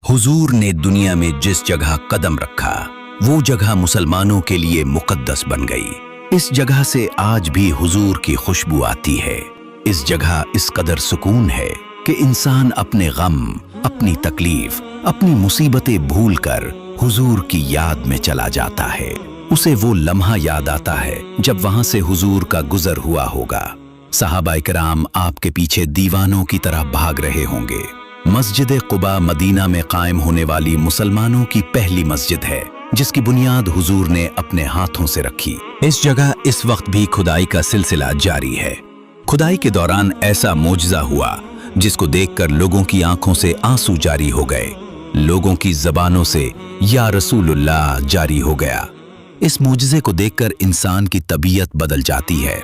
हुजूर ने दुनिया में जिस जगह कदम रखा वो जगह मुसलमानों के लिए मुकद्दस बन गई। इस जगह से आज भी हुजूर की खुशबू आती है। इस जगह इस कदर सुकून है कि इंसान अपने गम, अपनी तकलीफ, अपनी मुसीबतें भूलकर हुजूर की याद में चला जाता है। उसे वो लम्हा याद आता है जब वहां से हुजूर का गुजर हुआ होगा। सहाबाए किराम आपके पीछे दीवानों की तरह भाग रहे होंगे। मस्जिद कुबा मदीना में कायम होने वाली मुसलमानों की पहली मस्जिद है जिसकी बुनियाद हुजूर ने अपने हाथों से रखी। इस जगह इस वक्त भी खुदाई का सिलसिला जारी है। खुदाई के दौरान ऐसा मोजज़ा हुआ जिसको देखकर लोगों की आंखों से आंसू जारी हो गए, लोगों की जबानों से या रसूलुल्लाह जारी हो गया। इस मोजज़े को देखकर इंसान की तबीयत बदल जाती है,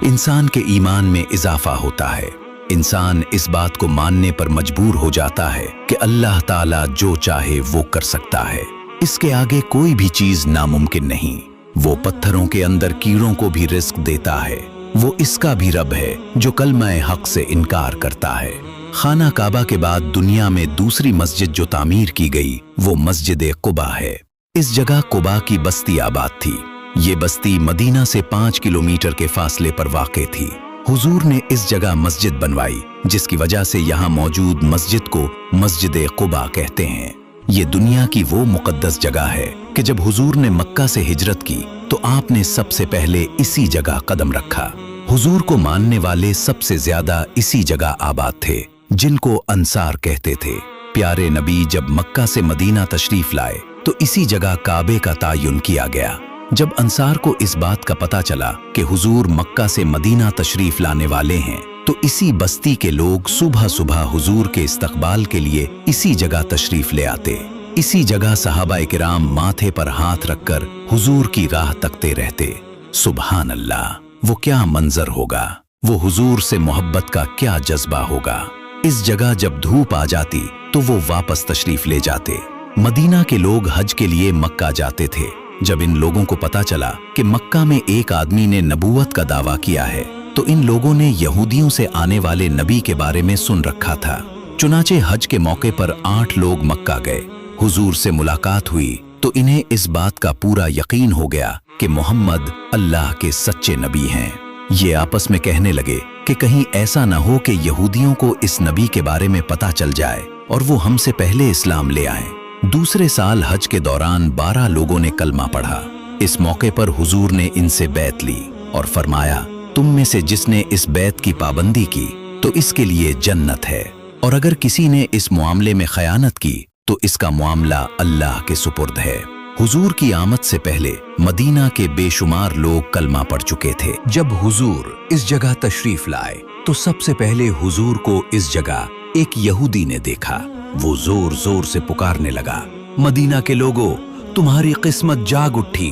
इंसान के ईमान में इजाफा होता है। इंसान इस बात को मानने पर मजबूर हो जाता है कि अल्लाह ताला जो चाहे वो कर सकता है, इसके आगे कोई भी चीज नामुमकिन नहीं। वो पत्थरों के अंदर कीड़ों को भी रिस्क देता है। वो इसका भी रब है जो कलमा हक से इनकार करता है। खाना काबा के बाद दुनिया में दूसरी मस्जिद जो तामीर की गई वो मस्जिद कुबा है। इस जगह कुबा की बस्ती आबाद थी। ये बस्ती मदीना से 5 किलोमीटर के फासले पर वाक़े थी। हुजूर ने इस जगह मस्जिद बनवाई जिसकी वजह से यहाँ मौजूद मस्जिद को मस्जिद कुबा कहते हैं। ये दुनिया की वो मुकद्दस जगह है कि जब हुजूर ने मक्का से हिजरत की तो आपने सबसे पहले इसी जगह कदम रखा। हुजूर को मानने वाले सबसे ज्यादा इसी जगह आबाद थे जिनको अंसार कहते थे। प्यारे नबी जब मक्का से मदीना तशरीफ लाए तो इसी जगह काबे का तायुन किया गया। जब अंसार को इस बात का पता चला कि हुजूर मक्का से मदीना तशरीफ लाने वाले हैं तो इसी बस्ती के लोग सुबह सुबह हुजूर के इस्तकबाल के लिए इसी जगह तशरीफ ले आते। इसी जगह सहाबाए किराम माथे पर हाथ रखकर हुजूर की राह तकते रहते। सुभान अल्लाह, वो क्या मंजर होगा, वो हुजूर से मोहब्बत का क्या जज्बा होगा। इस जगह जब धूप आ जाती तो वो वापस तशरीफ ले जाते। मदीना के लोग हज के लिए मक्का जाते थे। जब इन लोगों को पता चला कि मक्का में एक आदमी ने नबूवत का दावा किया है तो इन लोगों ने यहूदियों से आने वाले नबी के बारे में सुन रखा था। चुनाचे हज के मौके पर 8 लोग मक्का गए। हुजूर से मुलाकात हुई तो इन्हें इस बात का पूरा यकीन हो गया कि मोहम्मद अल्लाह के सच्चे नबी हैं। ये आपस में कहने लगे कि कहीं ऐसा न हो कि यहूदियों को इस नबी के बारे में पता चल जाए और वो हमसे पहले इस्लाम ले आए। दूसरे साल हज के दौरान 12 लोगों ने कलमा पढ़ा। इस मौके पर हुजूर ने इनसे बैत ली और फरमाया, तुम में से जिसने इस बैत की पाबंदी की तो इसके लिए जन्नत है, और अगर किसी ने इस मामले में खयानत की तो इसका मामला अल्लाह के सुपुर्द है। हुजूर की आमद से पहले मदीना के बेशुमार लोग कलमा पढ़ चुके थे। जब हुजूर इस जगह तशरीफ लाए तो सबसे पहले हुजूर को इस जगह एक यहूदी ने देखा। वो जोर जोर से पुकारने लगा, मदीना के लोगों, तुम्हारी किस्मत जाग उठी।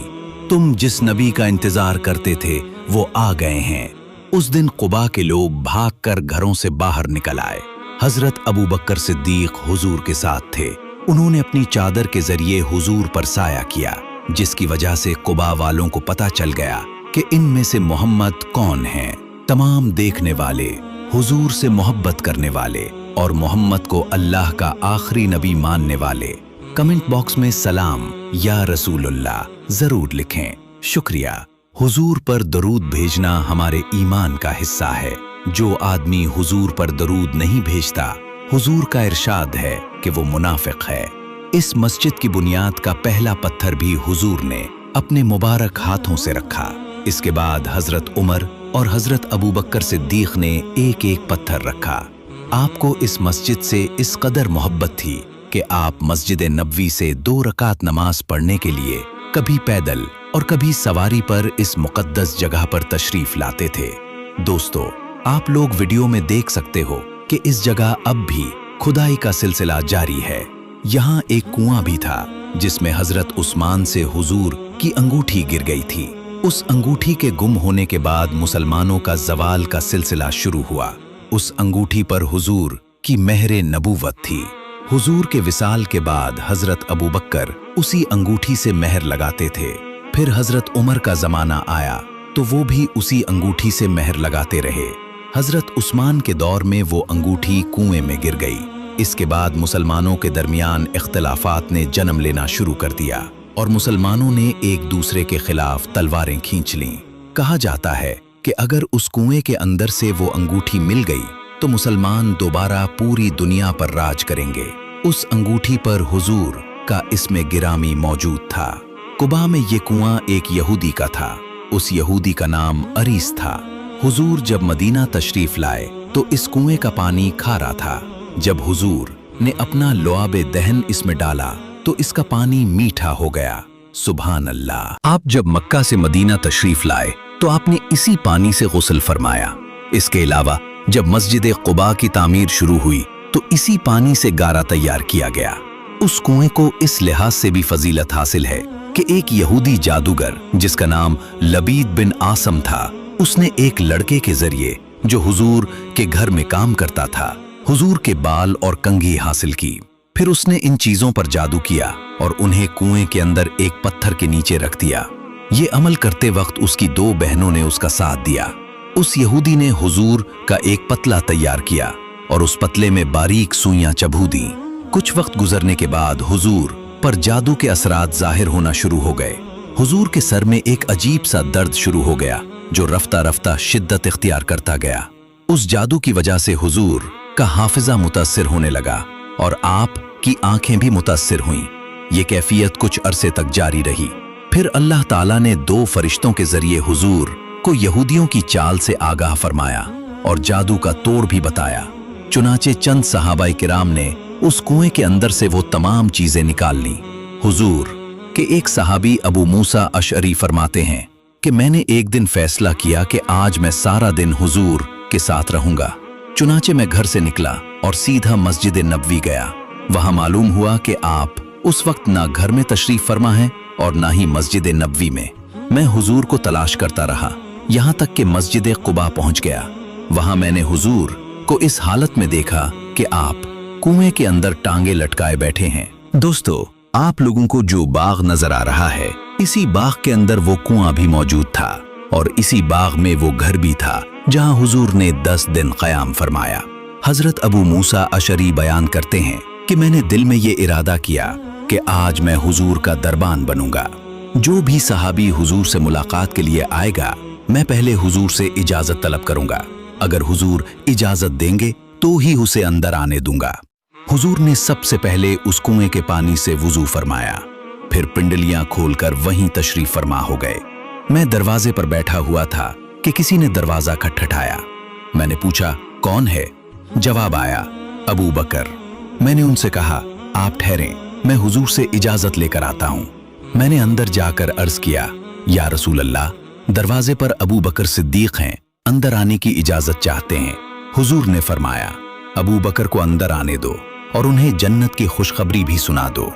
तुम जिस नबी का इंतजार करते थे वो आ गए हैं। उस दिन कुबा के लोग भागकर घरों से बाहर निकल आए। हजरत अबू बकर सिद्दीक हुजूर के साथ थे। उन्होंने अपनी चादर के जरिए हुजूर पर साया किया जिसकी वजह से कुबा वालों को पता चल गया कि इनमें से मोहम्मद कौन है। तमाम देखने वाले, हुजूर से मोहब्बत करने वाले और मोहम्मद को अल्लाह का आखिरी नबी मानने वाले कमेंट बॉक्स में सलाम या रसूलुल्लाह जरूर लिखें। शुक्रिया। हुजूर पर दरूद भेजना हमारे ईमान का हिस्सा है। जो आदमी हुजूर पर दरूद नहीं भेजता, हुजूर का इरशाद है कि वो मुनाफिक है। इस मस्जिद की बुनियाद का पहला पत्थर भी हुजूर ने अपने मुबारक हाथों से रखा। इसके बाद हजरत उमर और हजरत अबू बकर सिद्दीक ने एक एक पत्थर रखा। आपको इस मस्जिद से इस कदर मोहब्बत थी कि आप मस्जिद नबवी से 2 रकात नमाज पढ़ने के लिए कभी पैदल और कभी सवारी पर इस मुकद्दस जगह पर तशरीफ लाते थे। दोस्तों, आप लोग वीडियो में देख सकते हो कि इस जगह अब भी खुदाई का सिलसिला जारी है। यहाँ एक कुआं भी था जिसमें हजरत उस्मान से हुजूर की अंगूठी गिर गई थी। उस अंगूठी के गुम होने के बाद मुसलमानों का जवाल का सिलसिला शुरू हुआ। उस अंगूठी पर हुजूर की मेहरे नबूवत थी। हुजूर के विसाल के बाद हजरत अबू बकर उसी अंगूठी से मेहर लगाते थे। फिर हजरत उमर का जमाना आया तो वो भी उसी अंगूठी से मेहर लगाते रहे। हजरत उस्मान के दौर में वो अंगूठी कुएं में गिर गई। इसके बाद मुसलमानों के दरमियान इख्तिलाफात ने जन्म लेना शुरू कर दिया और मुसलमानों ने एक दूसरे के खिलाफ तलवारें खींच लीं। कहा जाता है कि अगर उस कुएं के अंदर से वो अंगूठी मिल गई तो मुसलमान दोबारा पूरी दुनिया पर राज करेंगे। उस अंगूठी पर हुजूर का इसमें गिरामी मौजूद था। कुबा में ये कुआं एक यहूदी का था। उस यहूदी का नाम अरीस था। हुजूर जब मदीना तशरीफ लाए तो इस कुएं का पानी खारा था। जब हुजूर ने अपना लुआब दहन इसमें डाला तो इसका पानी मीठा हो गया। सुभान अल्लाह। आप जब मक्का से मदीना तशरीफ लाए तो आपने इसी पानी से गुस्ल फरमाया। इसके अलावा जब मस्जिद कुबा की तामीर शुरू हुई तो इसी पानी से गारा तैयार किया गया। उस कुएं को इस लिहाज से भी फजीलत हासिल है कि एक यहूदी जादूगर जिसका नाम लबीद बिन आसम था, उसने एक लड़के के जरिए जो हुजूर के घर में काम करता था, हुजूर के बाल और कंघी हासिल की। फिर उसने इन चीजों पर जादू किया और उन्हें कुएं के अंदर एक पत्थर के नीचे रख दिया। ये अमल करते वक्त उसकी 2 बहनों ने उसका साथ दिया। उस यहूदी ने हुजूर का एक पतला तैयार किया और उस पतले में बारीक सुइयां चबू दी। कुछ वक्त गुजरने के बाद हुजूर पर जादू के असरात जाहिर होना शुरू हो गए। हुजूर के सर में एक अजीब सा दर्द शुरू हो गया जो रफ्ता रफ्ता शिद्दत इख्तियार करता गया। उस जादू की वजह से हुजूर का हाफिजा मुतासिर होने लगा और आप की आंखें भी मुतासिर हुईं। ये कैफियत कुछ अरसे तक जारी रही। फिर अल्लाह ताला ने 2 फरिश्तों के जरिए हुजूर को यहूदियों की चाल से आगाह फरमाया और जादू का तोड़ भी बताया। चुनाचे चंद सहाबाए किराम ने उस कुएं के अंदर से वो तमाम चीजें निकाल लीं। हुजूर के एक सहाबी अबू मूसा अशअरी फरमाते हैं कि मैंने एक दिन फैसला किया कि आज मैं सारा दिन हुजूर के साथ रहूंगा। चुनाचे मैं घर से निकला और सीधा मस्जिद नबवी गया। वहां मालूम हुआ कि आप उस वक्त ना घर में तशरीफ फरमा है और ना ही मस्जिद नबवी में। मैं हुजूर को तलाश करता रहा, यहां तक कि मस्जिद कुबा पहुंच गया। वहां मैंने हुजूर को इस हालत में देखा कि आप कुएं के अंदर टांगे लटकाए बैठे हैं। दोस्तों, आप लोगों को जो बाग नजर आ रहा है, इसी बाग के अंदर वो कुआं भी मौजूद था और इसी बाग में वो घर भी था जहां हुजूर ने 10 दिन क़याम फरमाया। हजरत अबू मूसा अशरी बयान करते हैं कि मैंने दिल में ये इरादा किया कि आज मैं हुजूर का दरबान बनूंगा। जो भी सहाबी हुजूर से मुलाकात के लिए आएगा, मैं पहले हुजूर से इजाजत तलब करूंगा। अगर हुजूर इजाजत देंगे तो ही उसे अंदर आने दूंगा। हुजूर ने सबसे पहले उस कुएं के पानी से वुजू फरमाया, फिर पिंडलियां खोलकर वहीं तशरीफ फरमा हो गए। मैं दरवाजे पर बैठा हुआ था कि किसी ने दरवाजा खटखटाया। मैंने पूछा, कौन है? जवाब आया, अबू बकर। मैंने उनसे कहा, आप ठहरें, मैं हुजूर से इजाजत लेकर आता हूं। मैंने अंदर जाकर अर्ज किया, या रसूल अल्लाह, दरवाजे पर अबू बकर सिद्दीक हैं, अंदर आने की इजाजत चाहते हैं। हुजूर ने फरमाया, अबू बकर को अंदर आने दो और उन्हें जन्नत की खुशखबरी भी सुना दो।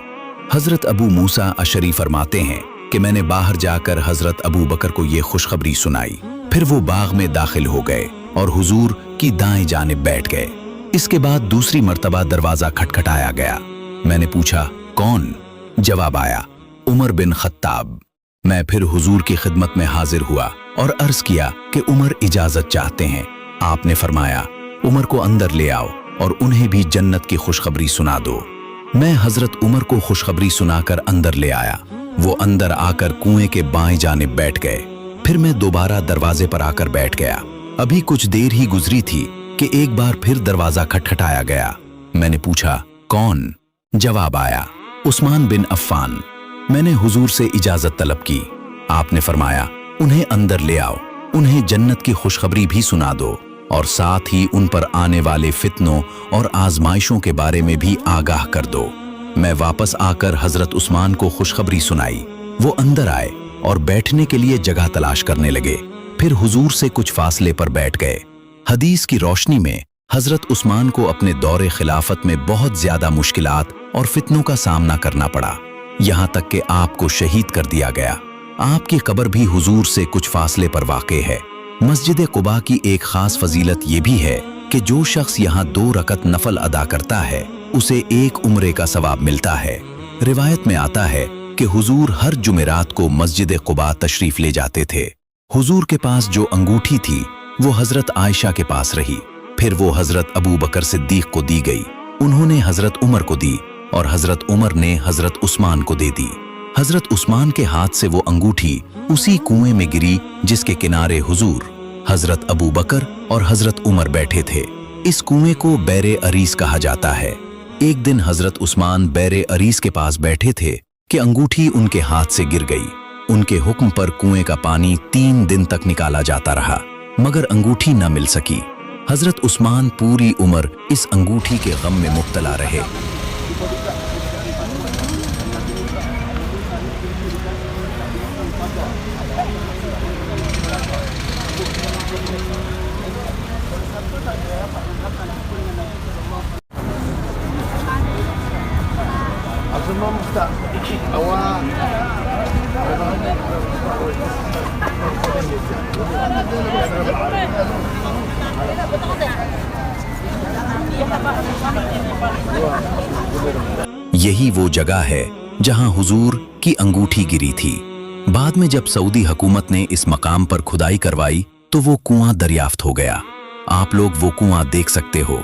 हजरत अबू मूसा अशरी फरमाते हैं कि मैंने बाहर जाकर हजरत अबू बकर को ये खुशखबरी सुनाई। फिर वो बाग में दाखिल हो गए और हुजूर की दाएं जानिब बैठ गए। इसके बाद दूसरी मर्तबा दरवाजा खटखटाया गया। मैंने पूछा, कौन? जवाब आया, उमर बिन खत्ताब। मैं फिर हुजूर की खिदमत में हाजिर हुआ और अर्ज किया कि उमर इजाजत चाहते हैं। आपने फरमाया, उमर को अंदर ले आओ और उन्हें भी जन्नत की खुशखबरी सुना दो। मैं हजरत उमर को खुशखबरी सुनाकर अंदर ले आया। वो अंदर आकर कुएं के बाएं जानिब बैठ गए। फिर मैं दोबारा दरवाजे पर आकर बैठ गया। अभी कुछ देर ही गुजरी थी कि एक बार फिर दरवाजा खटखटाया गया। मैंने पूछा, कौन? जवाब आया, उस्मान बिन अफ़्फ़ान। मैंने हुजूर से इजाजत तलब की। आपने फरमाया, उन्हें अंदर ले आओ, उन्हें जन्नत की खुशखबरी भी सुना दो और साथ ही उन पर आने वाले फितनों और आजमाइशों के बारे में भी आगाह कर दो। मैं वापस आकर हजरत उस्मान को खुशखबरी सुनाई। वो अंदर आए और बैठने के लिए जगह तलाश करने लगे। फिर हुजूर से कुछ फासले पर बैठ गए। हदीस की रोशनी में हजरत उस्मान को अपने दौरे खिलाफत में बहुत ज्यादा मुश्किलात और फितनों का सामना करना पड़ा, यहाँ तक कि आपको शहीद कर दिया गया। आपकी कब्र भी हुजूर से कुछ फासले पर वाक़े है। मस्जिद कुबा की एक खास फजीलत ये भी है कि जो शख्स यहाँ 2 रकत नफल अदा करता है उसे 1 उम्रे का सवाब मिलता है। रिवायत में आता है कि हुजूर हर जुमेरात को मस्जिद कुबा तशरीफ ले जाते थे। हुजूर के पास जो अंगूठी थी वो हजरत आयशा के पास रही। फिर वो हजरत अबू बकर सिद्दीक को दी गई। उन्होंने हजरत उमर को दी और हजरत उमर ने हजरत उस्मान को दे दी। हजरत उस्मान के हाथ से वो अंगूठी उसी कुएं में गिरी जिसके किनारे हुजूर, हजरत अबू बकर और हजरत उमर बैठे थे। इस कुएं को बैरे अरीस कहा जाता है। एक दिन हजरत उस्मान बैरे अरीस के पास बैठे थे कि अंगूठी उनके हाथ से गिर गई। उनके हुक्म पर कुएं का पानी 3 दिन तक निकाला जाता रहा, मगर अंगूठी न मिल सकी। हजरत उस्मान पूरी उम्र इस अंगूठी के गम में मुब्तला रहे। यही वो जगह है जहां हुजूर की अंगूठी गिरी थी। बाद में जब सऊदी हुकूमत ने इस मकाम पर खुदाई करवाई तो वो कुआं दरियाफ्त हो गया। आप लोग वो कुआं देख सकते हो।